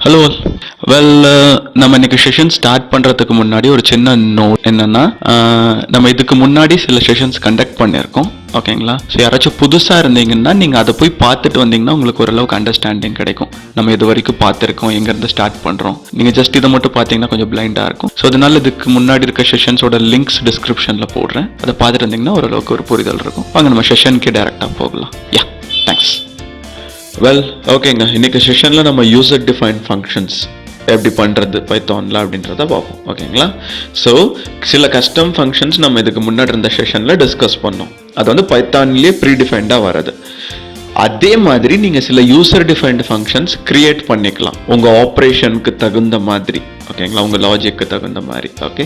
Hello well, நம்ம இன்னைக்கு session start பண்ணுறதுக்கு முன்னாடி ஒரு சின்ன நோட் என்னென்னா, நம்ம இதுக்கு முன்னாடி சில செஷன்ஸ் கண்டக்ட் பண்ணியிருக்கோம், ஓகேங்களா? ஸோ யாராச்சும் புதுசாக இருந்தீங்கன்னா நீங்கள் அதை போய் பார்த்துட்டு வந்தீங்கன்னா உங்களுக்கு ஓரளவுக்கு அண்டர்ஸ்டாண்டிங் கிடைக்கும். நம்ம இது வரைக்கும் பார்த்துருக்கோம், எங்கேருந்து ஸ்டார்ட் பண்ணுறோம். நீங்கள் ஜஸ்ட் இதை மட்டும் பார்த்தீங்கன்னா கொஞ்சம் பிளைண்டாக இருக்கும். ஸோ அதனால இதுக்கு முன்னாடி இருக்க செஷன்ஸோட லிங்க்ஸ் டிஸ்கிரிப்ஷனில் போடுறேன். அதை பார்த்துட்டு இருந்தீங்கன்னா ஓரளவுக்கு ஒரு புரிதல் இருக்கும். வாங்க நம்ம செஷனுக்கு டேரெக்டாக போகலாம். யா, தேங்க்ஸ். வெல், ஓகேங்க. இன்னைக்கு செஷனில் நம்ம யூசர் டிஃபைன் ஃபங்க்ஷன்ஸ் எப்படி பண்ணுறது பைத்தானில் அப்படின்றத பார்ப்போம், ஓகேங்களா? ஸோ சில கஸ்டம் ஃபங்க்ஷன்ஸ் நம்ம இதுக்கு முன்னாடி இருந்த செஷனில் டிஸ்கஸ் பண்ணோம். அது வந்து பைத்தான்லேயே ப்ரீடிஃபைண்டாக வர்றது. அதே மாதிரி நீங்கள் சில யூசர் டிஃபைன்டு ஃபங்க்ஷன்ஸ் க்ரியேட் பண்ணிக்கலாம் உங்கள் ஆப்ரேஷனுக்கு தகுந்த மாதிரி, ஓகேங்களா? உங்கள் லாஜிக்கு தகுந்த மாதிரி. ஓகே,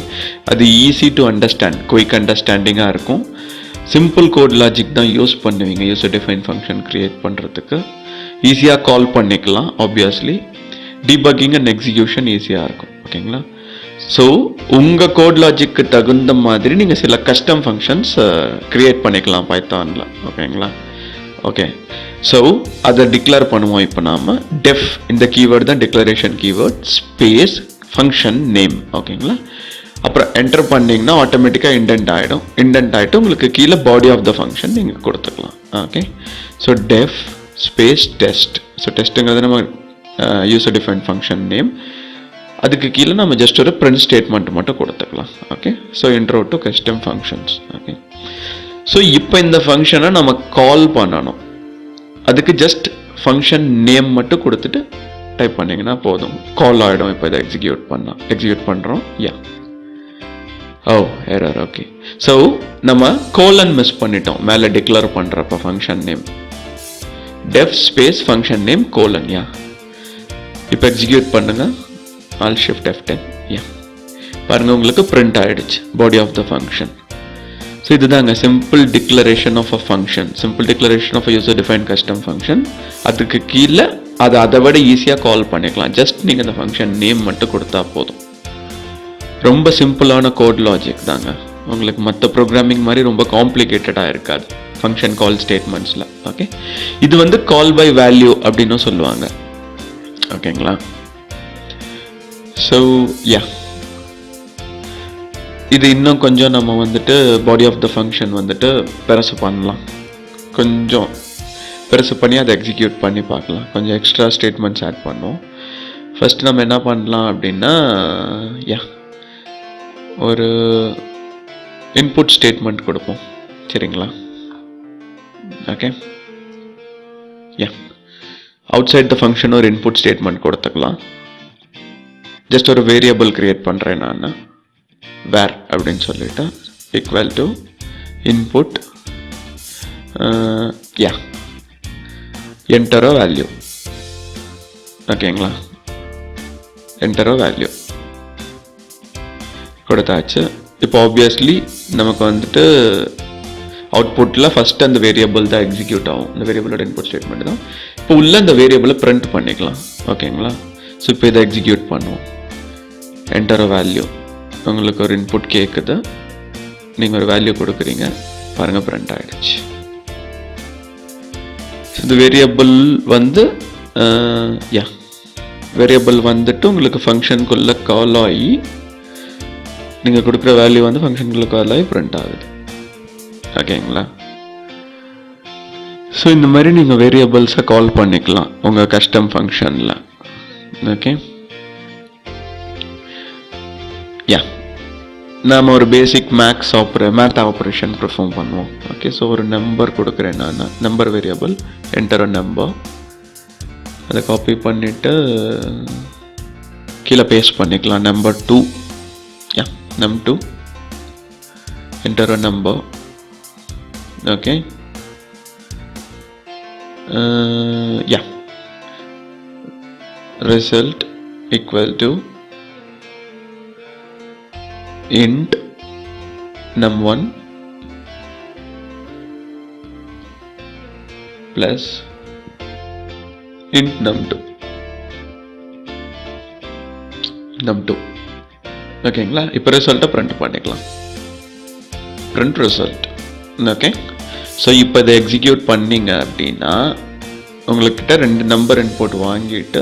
அது ஈஸி டு அண்டர்ஸ்டாண்ட், குயிக் அண்டர்ஸ்டாண்டிங்காக இருக்கும். சிம்பிள் கோட் லாஜிக் தான் யூஸ் பண்ணுவீங்க யூசர் டிஃபைன் ஃபங்க்ஷன் க்ரியேட் பண்ணுறதுக்கு. ஈஸியாக கால் பண்ணிக்கலாம், ஆப்வியஸ்லி. டீபக்கிங் அண்ட் எக்ஸிக்யூஷன் ஈஸியாக இருக்கும், ஓகேங்களா? ஸோ உங்கள் கோட் லாஜிக்கு தகுந்த மாதிரி நீங்கள் சில கஸ்டம் ஃபங்க்ஷன்ஸ் க்ரியேட் பண்ணிக்கலாம் பைத்தானில், ஓகேங்களா? ஓகே, ஸோ அதை டிக்ளேர் பண்ணுவோம். இப்போ நாம் டெஃப், இந்த கீவேர்டு தான் declaration keyword, space function name, ஓகேங்களா? அப்புறம் என்டர் பண்ணிங்கன்னா ஆட்டோமேட்டிக்காக இண்டென்ட் ஆகிடும். இண்டென்ட் ஆகிட்டு உங்களுக்கு கீழே பாடி ஆஃப் த ஃபங்க்ஷன் நீங்கள் கொடுத்துக்கலாம். Okay, so def space test. So டெஸ்ட்டுங்கிறது நம்ம யூசர் டிஃபைன் ஃபங்க்ஷன் நேம். அதுக்கு கீழே நம்ம ஜஸ்ட் ஒரு பிரிண்ட் ஸ்டேட்மெண்ட் மட்டும் கொடுத்துக்கலாம். Okay, so intro to custom functions. Okay, so இப்போ இந்த ஃபங்க்ஷனை நம்ம கால் பண்ணணும். அதுக்கு ஜஸ்ட் ஃபங்க்ஷன் நேம் மட்டும் கொடுத்துட்டு டைப் பண்ணிங்கன்னா போதும், கால் ஆகிடும். இப்போ இதை எக்ஸிக்யூட் பண்ணுறோம். Ya, oh error. Okay, so நம்ம கோலன் மிஸ் பண்ணிட்டோம் மேலே டிக்ளேர் பண்ணுறப்ப function name. Def space function name colon. Ya, இப்போ எக்ஸிக்யூட் பண்ணுங்க. All shift F10. யா, பாருங்க உங்களுக்கு பிரிண்ட் ஆயிடுச்சு body of the function. So இதுதாங்க simple declaration of a function, simple declaration of a user define custom function. அதுக்கு கீழே அதை விட ஈஸியாக கால் பண்ணிக்கலாம். ஜஸ்ட் நீங்கள் அந்த ஃபங்க்ஷன் நேம் மட்டும் கொடுத்தா போதும். ரொம்ப சிம்பிளான கோட் லாஜிக் தாங்க. உங்களுக்கு மற்ற ப்ரோக்ராமிங் மாதிரி ரொம்ப காம்ப்ளிகேட்டடாக இருக்காது ஃபங்க்ஷன் கால் ஸ்டேட்மெண்ட்ஸில். ஓகே, இது வந்து கால் பை வேல்யூ அப்படின்னு சொல்லுவாங்க, ஓகேங்களா? ஸோ யா, இது இன்னும் கொஞ்சம் நம்ம வந்துட்டு பாடி ஆஃப் த ஃபங்க்ஷன் வந்துட்டு பெருசு பண்ணலாம். கொஞ்சம் பெருசு பண்ணி அதை எக்ஸிக்யூட் பண்ணி பார்க்கலாம். கொஞ்சம் எக்ஸ்ட்ரா ஸ்டேட்மெண்ட்ஸ் ஆட் பண்ணுவோம். ஃபஸ்ட்டு நம்ம என்ன பண்ணலாம் அப்படின்னா, யா, ஒரு இன்புட் ஸ்டேட்மெண்ட் கொடுப்போம், சரிங்களா? Okay, ya, outside the function ஒரு இன்புட் ஸ்டேட்மெண்ட் கொடுத்துக்கலாம். ஜஸ்ட் ஒரு வேரியபிள் கிரியேட் பண்ணுறேன் நான், வேர் அப்படின்னு சொல்லிட்டு equal to input, ya, enter a value, ஓகேங்களா? என்டர் அ வேல்யூ கொடுத்தாச்சு. இப்போ ஆப்வியஸ்லி நமக்கு வந்துட்டு அவுட்புட்டில் ஃபஸ்ட்டு அந்த வேரியபிள் தான் எக்ஸிக்யூட் ஆகும். இந்த வேரியபிளோட இன்புட் ஸ்டேட்மெண்ட் தான். இப்போ உள்ள இந்த வேரியபிளை பிரிண்ட் பண்ணிக்கலாம், ஓகேங்களா? ஸோ இப்போ இதை எக்ஸிக்யூட் பண்ணுவோம். என்டர் அ வேல்யூ, உங்களுக்கு ஒரு இன்புட் கேட்குது, நீங்கள் ஒரு வேல்யூ கொடுக்குறீங்க, பாருங்கள் பிரிண்ட் ஆகிடுச்சு. ஸோ இந்த வேரியபிள் வந்து யா, வேரியபிள் வந்துட்டு உங்களுக்கு ஃபங்க்ஷனுக்குள்ளே கால் ஆகி நீங்கள் கொடுக்குற வேல்யூ வந்து ஃபங்க்ஷனுக்குள்ளே கால் ஆகி பிரிண்ட் ஆகுது, ஓகேங்களா? ஸோ இந்த மாதிரி நீங்கள் வேரியபிள்ஸை கால் பண்ணிக்கலாம் உங்கள் கஸ்டம் ஃபங்க்ஷனில். ஓகே, யா, நாம் ஒரு பேசிக் மேத் ஆப்ரேஷன் பெர்ஃபார்ம் பண்ணுவோம். ஓகே, ஸோ ஒரு நம்பர் கொடுக்குறேன் நான், நம்பர் வேரியபிள், என்டர் அ நம்பர். அதை காப்பி பண்ணிவிட்டு கீழே பேஸ்ட் பண்ணிக்கலாம். Number 2, yeah, num2. enter a number. Okay, yeah, result equal to int num1 plus int num2. ஓகேங்களா? இப்போ ரிசல்ட்டை பிரிண்ட் பண்ணிக்கலாம். Print result. ஓகே, ஸோ இப்போ இதை எக்ஸிக்யூட் பண்ணிங்க அப்படின்னா உங்கள்கிட்ட 2 நம்பர் இன்புட் வாங்கிட்டு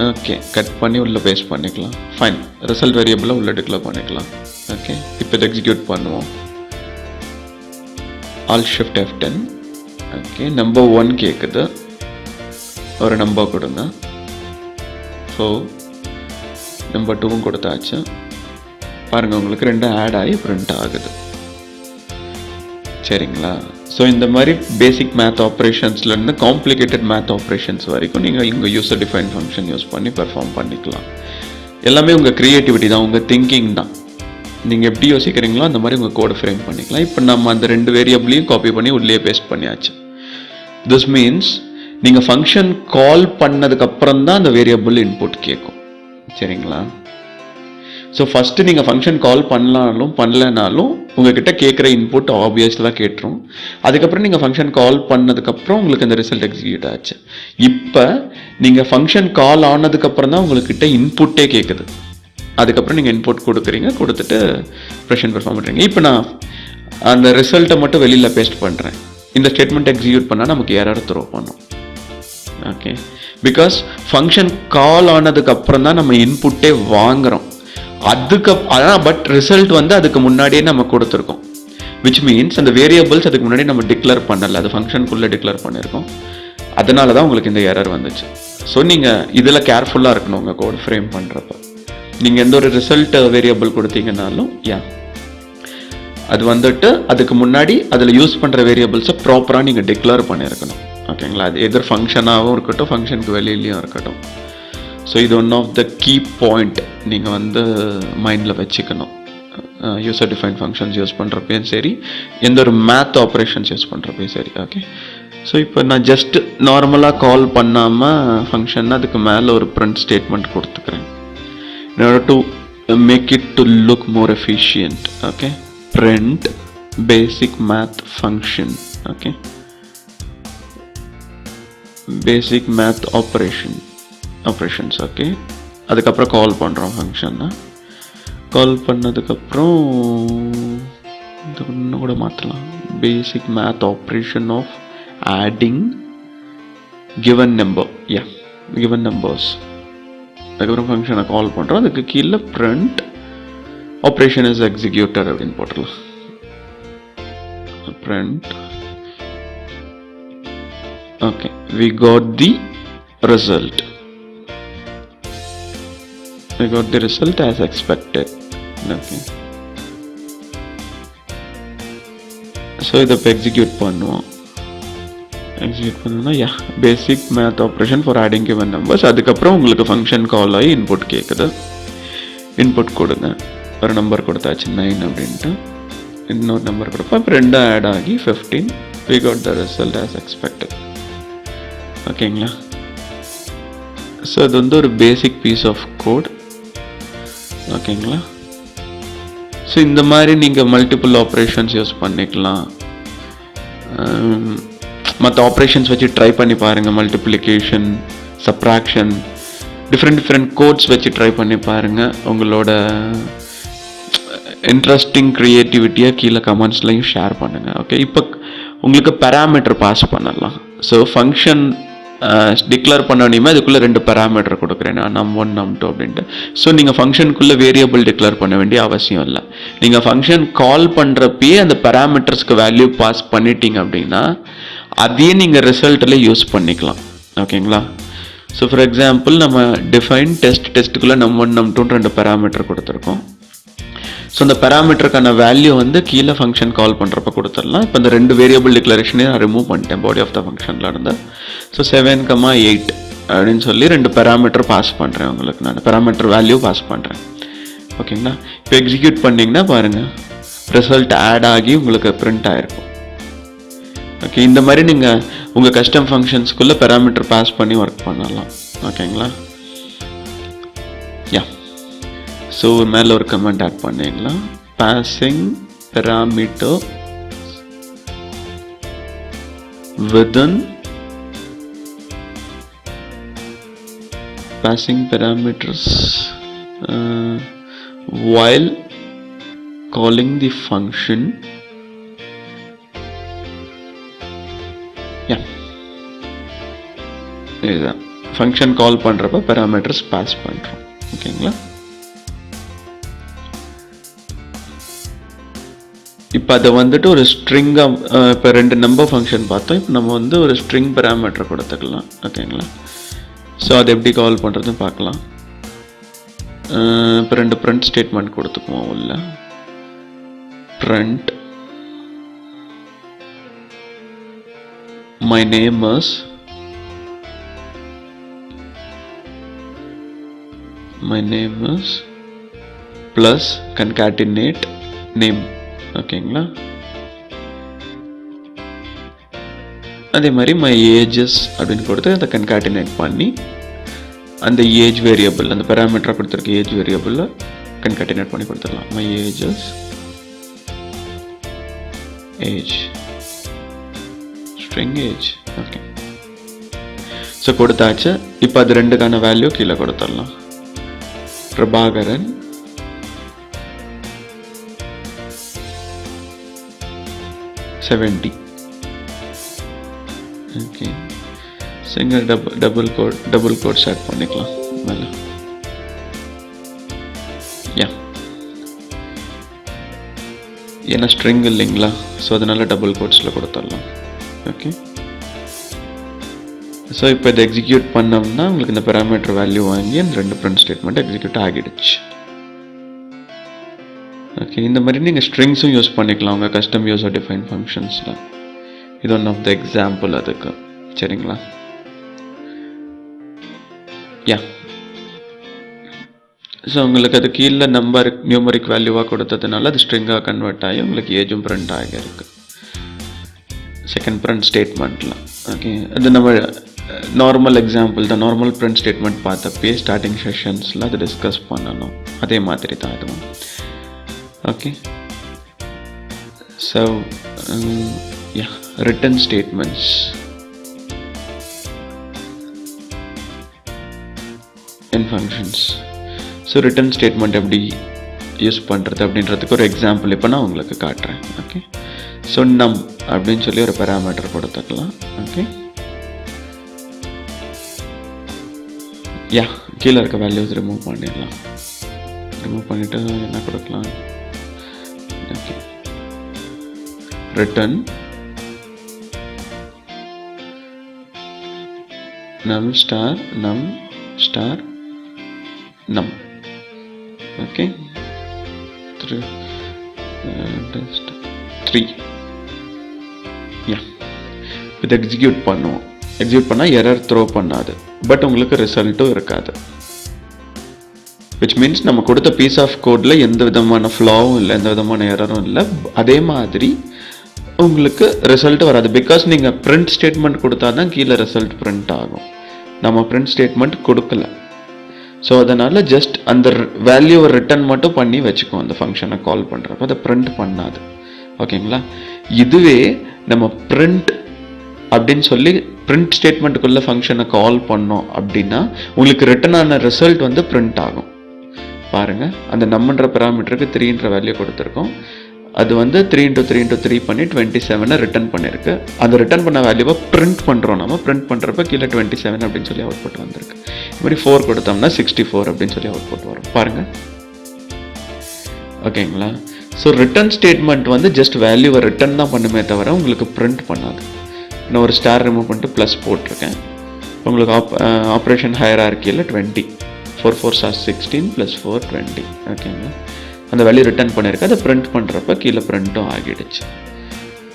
ஓகே கட் பண்ணி உள்ளே பேஸ்ட் பண்ணிக்கலாம். ஃபைன், ரிசல்ட் வேரியபிளை உள்ளே டிக்ளேர் பண்ணிக்கலாம். ஓகே, இப்போ இதை எக்ஸிக்யூட் பண்ணுவோம். All shift F10. Okay, number 1 கேட்குது, ஒரு நம்பர் கொடுங்க. ஸோ நம்பர் 2வும் கொடுத்தாச்சு. பாருங்கள், உங்களுக்கு 2 ஆட் ஆகி பிரிண்ட் ஆகுது. சரிங்களா? ஸோ இந்த மாதிரி பேசிக் மேத் ஆப்ரேஷன்ஸ்லேருந்து காம்ப்ளிகேட்டட் மேத் ஆப்ரேஷன்ஸ் வரைக்கும் நீங்கள் இங்கே யூசர் டிஃபைன் ஃபங்க்ஷன் யூஸ் பண்ணி பெர்ஃபார்ம் பண்ணிக்கலாம். எல்லாமே உங்கள் க்ரியேட்டிவிட்டி தான், உங்கள் திங்கிங் தான். நீங்கள் எப்படி யோசிக்கிறீங்களோ அந்த மாதிரி உங்கள் கோடை ஃப்ரேம் பண்ணிக்கலாம். இப்போ நம்ம அந்த 2 வேரியபிளையும் காப்பி பண்ணி உள்ளே பேஸ்ட் பண்ணியாச்சு. திஸ் மீன்ஸ் நீங்கள் ஃபங்க்ஷன் கால் பண்ணதுக்கப்புறம் தான் அந்த வேரியபிள் இன்புட் கேட்கும். சரிங்களா? ஸோ ஃபஸ்ட்டு நீங்கள் ஃபங்க்ஷன் கால் பண்ணலனாலும் உங்ககிட்ட கேட்குற இன்புட் ஆப்வியஸ்லாம் கேட்டுரும். அதுக்கப்புறம் நீங்கள் ஃபங்க்ஷன் கால் பண்ணதுக்கப்புறம் உங்களுக்கு அந்த ரிசல்ட் எக்ஸிக்யூட் ஆச்சு. இப்போ நீங்கள் ஃபங்க்ஷன் கால் ஆனதுக்கப்புறம் தான் உங்கள்கிட்ட இன்புட்டே கேட்குது. அதுக்கப்புறம் நீங்கள் இன்புட் கொடுத்துட்டு ப்ரெஷன் பெர்ஃபார்ம் பண்ணுறீங்க. இப்போ நான் அந்த ரிசல்ட்டை மட்டும் வெளியில் பேஸ்ட் பண்ணுறேன். இந்த ஸ்டேட்மெண்ட் எக்ஸிக்யூட் பண்ணால் நமக்கு எரர் த்ரோ பண்ணும். ஓகே, பிகாஸ் ஃபங்க்ஷன் கால் ஆனதுக்கப்புறம் தான் நம்ம இன்புட்டே வாங்குகிறோம். பட் ரிசல்ட் வந்து அதுக்கு முன்னாடியே நம்ம கொடுத்துருக்கோம். விச் மீன்ஸ் அந்த வேரியபிள்ஸ் அதுக்கு முன்னாடி நம்ம டிக்ளேர் பண்ணலை, அது ஃபங்க்ஷனுக்குள்ளே டிக்ளேர் பண்ணியிருக்கோம். அதனால தான் உங்களுக்கு இந்த எரர் வந்துச்சு. ஸோ நீங்கள் இதில் கேர்ஃபுல்லாக இருக்கணும் உங்கள் கோட் ஃப்ரேம் பண்ணுறப்ப. நீங்கள் எந்த ஒரு ரிசல்ட் வேரியபிள் கொடுத்தீங்கன்னாலும் அது வந்துட்டு அதுக்கு முன்னாடி அதில் யூஸ் பண்ணுற வேரியபிள்ஸை ப்ராப்பராக நீங்கள் டிக்ளேர் பண்ணியிருக்கணும். ஓகேங்களா? அது எதர் ஃபங்க்ஷனாகவும் இருக்கட்டும், ஃபங்க்ஷனுக்கு வெளியிலையும் இருக்கட்டும். ஸோ இது one of the key point நீங்கள் வந்து மைண்டில் வச்சுக்கணும். யூசர் டிஃபைன் ஃபங்க்ஷன்ஸ் யூஸ் பண்ணுறப்பையும் சரி, எந்த ஒரு மேத் ஆப்ரேஷன்ஸ் யூஸ் பண்ணுறப்பையும் சரி. ஓகே, ஸோ இப்போ நான் ஜஸ்ட் நார்மலாக கால் பண்ணாமல் ஃபங்க்ஷன் அதுக்கு மேலே ஒரு பிரிண்ட் ஸ்டேட்மெண்ட் கொடுத்துக்கிறேன். in order to make it to look more efficient. Okay, print basic math function. Okay, basic math operations. Okay, அதுக்கப்புறம் கால் பண்ணுறோம் ஃபங்க்ஷனை. கால் பண்ணதுக்கப்புறம் இன்னும் கூட மாற்றலாம். Basic math operation of adding given number. Given numbers. அதுக்கப்புறம் ஃபங்க்ஷனை கால் பண்ணுறோம். அதுக்கு கீழே print ஆப்ரேஷன் இஸ் எக்ஸிக்யூட்டட் அப்படின்னு போட்டுடலாம். print. Okay, we got the result. We got the result as expected. Okay, so இதை இப்போ எக்ஸிக்யூட் பண்ணுவோம். Basic math operation for adding given numbers. அதுக்கப்புறம் உங்களுக்கு ஃபங்க்ஷன் கால் ஆகி இன்புட் கேட்குது. இன்புட் கொடுங்க. ஒரு நம்பர் கொடுத்தாச்சு 9 அப்படின்ட்டு. இன்னொரு நம்பர் கொடுப்போம். இப்போ 2 ஆட் ஆகி 15. we got the result as expected. ஓகேங்களா? ஸோ அது வந்து ஒரு பேசிக் பீஸ் ஆஃப் கோட். ஓகேங்களா? ஸோ இந்த மாதிரி நீங்கள் மல்டிபிள் ஆப்ரேஷன்ஸ் யூஸ் பண்ணிக்கலாம். மற்ற ஆப்ரேஷன்ஸ் வச்சு ட்ரை பண்ணி பாருங்கள். மல்டிப்ளிகேஷன், சப்ராக்ஷன், டிஃப்ரெண்ட் கோட்ஸ் வச்சு ட்ரை பண்ணி பாருங்கள். உங்களோட இன்ட்ரெஸ்டிங் க்ரியேட்டிவிட்டியாக கீழே கமெண்ட்ஸ்லையும் ஷேர் பண்ணுங்கள். ஓகே, இப்போ உங்களுக்கு பேராமீட்டர் பாஸ் பண்ணலாம். ஸோ ஃபங்க்ஷன் டிக்ளேர் பண்ணணுமே அதுக்குள்ளே 2 பேராமீட்டர் கொடுக்குறேன் நான், num1 num2 அப்படின்ட்டு. ஸோ நீங்கள் ஃபங்க்ஷனுக்குள்ளே வேரியபிள் டிக்ளேர் பண்ண வேண்டிய அவசியம் இல்லை. நீங்கள் ஃபங்க்ஷன் கால் பண்ணுறப்பயே அந்த பேராமீட்டர்ஸ்க்கு வேல்யூ பாஸ் பண்ணிட்டீங்க அப்படின்னா அதையே நீங்கள் ரிசல்ட்டில் யூஸ் பண்ணிக்கலாம். ஓகேங்களா? ஸோ ஃபார் எக்ஸாம்பிள் நம்ம டிஃபைன் டெஸ்ட்டுக்குள்ளே num1 num2 2 பேராமீட்டர் கொடுத்துருக்கோம். ஸோ அந்த பேராமீட்டருக்கான வேல்யூ வந்து கீழே ஃபங்க்ஷன் கால் பண்ணுறப்ப கொடுத்துடலாம். இப்போ இந்த 2 வேரியபிள் டிக்ளரேஷனே நான் ரிமூவ் பண்ணிட்டேன் பாடி ஆஃப் த ஃபங்க்ஷனில் இருந்து. ஸோ 7,8 அப்படின்னு சொல்லி 2 பேராமீட்டர் பாஸ் பண்ணுறேன். உங்களுக்கு நான் பேராமீட்டர் வேல்யூ பாஸ் பண்ணுறேன். ஓகேங்களா. இப்போ எக்ஸிக்யூட் பண்ணிங்கன்னா பாருங்கள், ரிசல்ட் ஆட் ஆகி உங்களுக்கு பிரிண்ட் ஆகிருக்கும். ஓகே, இந்த மாதிரி நீங்கள் உங்கள் கஸ்டம் ஃபங்க்ஷன்ஸ்குள்ளே பேராமீட்டர் பாஸ் பண்ணி ஒர்க் பண்ணலாம். ஓகேங்களா. யா, ஸோ மேலே ஒரு கமெண்ட் ஆட் பண்ணிங்களா, passing parameter within passing parameters while calling the function. Yeah, இதுதான் ஃபங்க்ஷன் கால் பண்ணுறப்ப பேராமீட்டர்ஸ் பாஸ் பண்ணுறோம். ஓகேங்களா. இப்போ அதை வந்துட்டு ஒரு ஸ்ட்ரிங்காக, இப்போ 2 நம்பர் ஃபங்க்ஷன் பார்த்தோம். இப்போ நம்ம வந்து ஒரு ஸ்ட்ரிங் பேராமீட்டர் கொடுத்துக்கலாம். ஓகேங்களா. ஸோ அதை எப்படி கால் பண்ணுறதுன்னு பார்க்கலாம். இப்போ 2 print ஸ்டேட்மெண்ட் கொடுத்துக்குவோம். உள்ள print my name is plus concatenate name. ஓகேங்களா. அதே மாதிரி மை ஏஜஸ் அப்படின்னு கொடுத்து அதை கன்காட்டினேட் பண்ணி அந்த ஏஜ் வேரியபிள், அந்த பேராமீட்டராக கொடுத்துருக்க ஏஜ் வேரியபிளில் கன்காட்டினேட் பண்ணி கொடுத்துடலாம். My ages age string age. Okay, so கொடுத்தாச்சு. இப்போ அது 2க்கான வேல்யூ கீழே கொடுத்துடலாம். Prabhakaran $70. Okay, single double quote add பண்ணிக்கலாம் மேலே. யா, ஏன்னா ஸ்ட்ரிங் இல்லைங்களா, ஸோ அதனால டபுள் கோட்ஸில் கொடுத்துடலாம். ஓகே, ஸோ இப்போ இதை எக்ஸிக்யூட் பண்ணோம்னா உங்களுக்கு இந்த பேராமீட்டர் வேல்யூ வாங்கி அந்த 2 print ஸ்டேட்மெண்ட் எக்ஸிக்யூட் ஆகிடுச்சு. ஓகே, இந்த மாதிரி நீங்கள் ஸ்ட்ரிங்ஸும் யூஸ் பண்ணிக்கலாம் உங்கள் கஸ்டம் யூசர் டிஃபைன் ஃபங்க்ஷன்ஸில். இது ஒன் ஆஃப் த எக்ஸாம்பிள் அதுக்கு. சரிங்களா. யா, ஸோ உங்களுக்கு அது கீழே நியூமரிக் வேல்யூவாக கொடுத்ததுனால அது ஸ்ட்ரிங்காக கன்வெர்ட் ஆகி உங்களுக்கு ஏஜும் பிரிண்ட் ஆகியிருக்கு செகண்ட் print ஸ்டேட்மெண்ட்டில். ஓகே, அது நம்ம நார்மல் எக்ஸாம்பிள் தான். நார்மல் print ஸ்டேட்மெண்ட் பார்த்தப்பே ஸ்டார்டிங் செஷன்ஸில் அது டிஸ்கஸ் பண்ணணும். அதே மாதிரி தான் இதுவும். Okay, so yeah, written statements. In functions. So written statement எப்படி யூஸ் பண்ணுறது அப்படின்றதுக்கு ஒரு எக்ஸாம்பிள் இப்போ நான் உங்களுக்கு காட்டுறேன். ஓகே, ஸோ நம் அப்படின்னு சொல்லி ஒரு பேராமீட்டர் கொடுத்துக்கலாம். ஓகே, யா, கீழே இருக்க வேல்யூஸ் ரிமூவ் பண்ணிடலாம். ரிமூவ் பண்ணிவிட்டு என்ன கொடுக்கலாம். Okay, return num star num. Okay, 3. Yeah, இதை எக்ஸிக்யூட் பண்ணுவோம். எக்ஸிக்யூட் பண்ணால் எரர் த்ரோ பண்ணாது, பட் உங்களுக்கு ரிசல்ட்டும் இருக்காது. விச் மீன்ஸ் நம்ம கொடுத்த பீஸ் ஆஃப் கோடில் எந்த விதமான ஃப்ளாவும் இல்லை, எந்த விதமான எரரும் இல்லை. அதே மாதிரி உங்களுக்கு ரிசல்ட் வராது. பிகாஸ் நீங்கள் பிரிண்ட் ஸ்டேட்மெண்ட் கொடுத்தா தான் கீழே ரிசல்ட் பிரிண்ட் ஆகும். நம்ம பிரிண்ட் ஸ்டேட்மெண்ட் கொடுக்கல. ஸோ அதனால் ஜஸ்ட் அந்த வேல்யூவை ரிட்டர்ன் மட்டும் பண்ணி வச்சுக்கோம் அந்த ஃபங்க்ஷனை கால் பண்ணுறப்ப. அதை பிரிண்ட் பண்ணாது. ஓகேங்களா. இதுவே நம்ம பிரிண்ட் அப்படின்னு சொல்லி பிரிண்ட் ஸ்டேட்மெண்ட்டுக்குள்ளே ஃபங்க்ஷனை கால் பண்ணோம் அப்படின்னா உங்களுக்கு ரிட்டர்ன் ஆன ரிசல்ட் வந்து பிரிண்ட் ஆகும். பாருங்கள், அந்த நம்மன்ற பேராமீட்டருக்கு 3ன்ற வேல்யூ கொடுத்துருக்கோம். அது வந்து 3 × 3 × 3 பண்ணி 27 ரிட்டர்ன் பண்ணியிருக்கு. அந்த ரிட்டர்ன் பண்ண வேல்யூவை பிரிண்ட் பண்ணுறோம். நம்ம பிரிண்ட் பண்ணுறப்ப கீழே 27 அப்படின்னு சொல்லி அவுட்புட் வந்திருக்கு. இது மாதிரி 4 கொடுத்தோம்னா 64 அப்படின்னு சொல்லி அவுட்புட் வரும். பாருங்கள். ஓகேங்களா. ஸோ ரிட்டர்ன் ஸ்டேட்மெண்ட் வந்து ஜஸ்ட் வேல்யூவை ரிட்டர்ன் தான் பண்ணுமே தவிர உங்களுக்கு பிரிண்ட் பண்ணாது. நான் ஒரு ஸ்டார் ரிமூவ் பண்ணிட்டு ப்ளஸ் போட்டிருக்கேன். உங்களுக்கு ஆப்ரேஷன் ஹையரார்க்கியில் 20 4 4s are 16 + 4 20. ஓகேங்களா. அந்த வேல்யூ ரிட்டர்ன் பண்ணியிருக்கு. அதை பிரிண்ட் பண்ணுறப்ப கீழே பிரிண்ட்டும் ஆகிடுச்சு.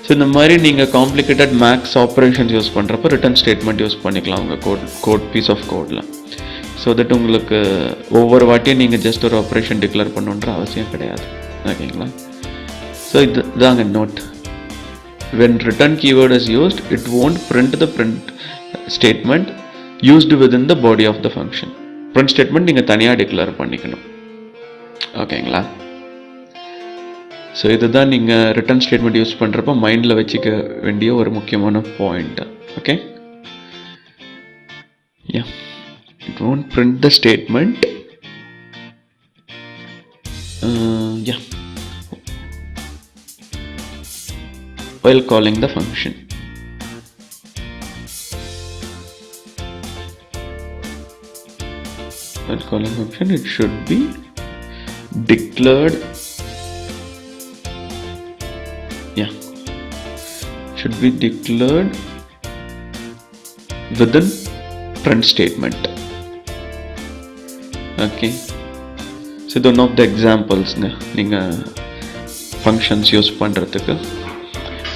ஸோ இந்த மாதிரி நீங்கள் காம்ப்ளிகேட்டட் மேக்ஸ் ஆப்ரேஷன்ஸ் யூஸ் பண்ணுறப்ப ரிட்டர்ன் ஸ்டேட்மெண்ட் யூஸ் பண்ணிக்கலாம் உங்கள் கோட் பீஸ் ஆஃப் கோடில். ஸோ ஸோ தட் உங்களுக்கு ஒவ்வொரு வாட்டியும் நீங்கள் ஜஸ்ட் ஒரு ஆப்ரேஷன் டிக்ளேர் பண்ணணுன்ற அவசியம் கிடையாது. ஓகேங்களா? ஸோ இதுதாங்க note. when return keyword is used, it won't print the print statement used within the body of the function. print statement நீங்கள் தனியாக டிக்ளேர் பண்ணிக்கணும். ஓகேங்களா? ஸோ இதுதான் நீங்கள் ரிட்டர்ன் ஸ்டேட்மெண்ட் யூஸ் பண்ணுறப்ப மைண்டில் வச்சுக்க வேண்டிய ஒரு முக்கியமான point. Okay, yeah, it won't print the statement. Yeah, while calling the function. While calling function, it should be declared. Yeah, should be declared within print statement. Okay, so one of the examples நீங்கள் functions use பண்ணுறதுக்கு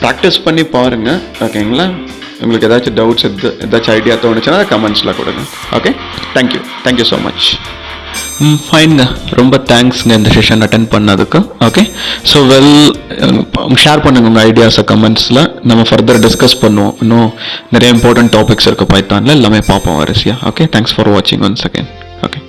practice பண்ணி பாருங்கள். ஓகேங்களா? உங்களுக்கு ஏதாச்சும் doubts ஏதாச்சும் idea தோணுச்சுன்னா கமெண்ட்ஸில் கொடுங்க. Okay, thank you so much. ஃபைனுங்க, ரொம்ப தேங்க்ஸுங்க இந்த செஷன் அட்டென்ட் பண்ணதுக்கு. ஓகே, ஸோ ஷேர் பண்ணுங்க உங்கள் ஐடியாஸை கமெண்ட்ஸில். நம்ம ஃபர்தர் டிஸ்கஸ் பண்ணுவோம். இன்னும் நிறைய இம்பார்ட்டன்ட் டாபிக்ஸ் இருக்குது பைத்தானில், எல்லாமே பார்ப்போம் வரிசையாக. ஓகே, தேங்க்ஸ் ஃபார் வாட்சிங் ஒன்ஸ் அகேன். ஓகே.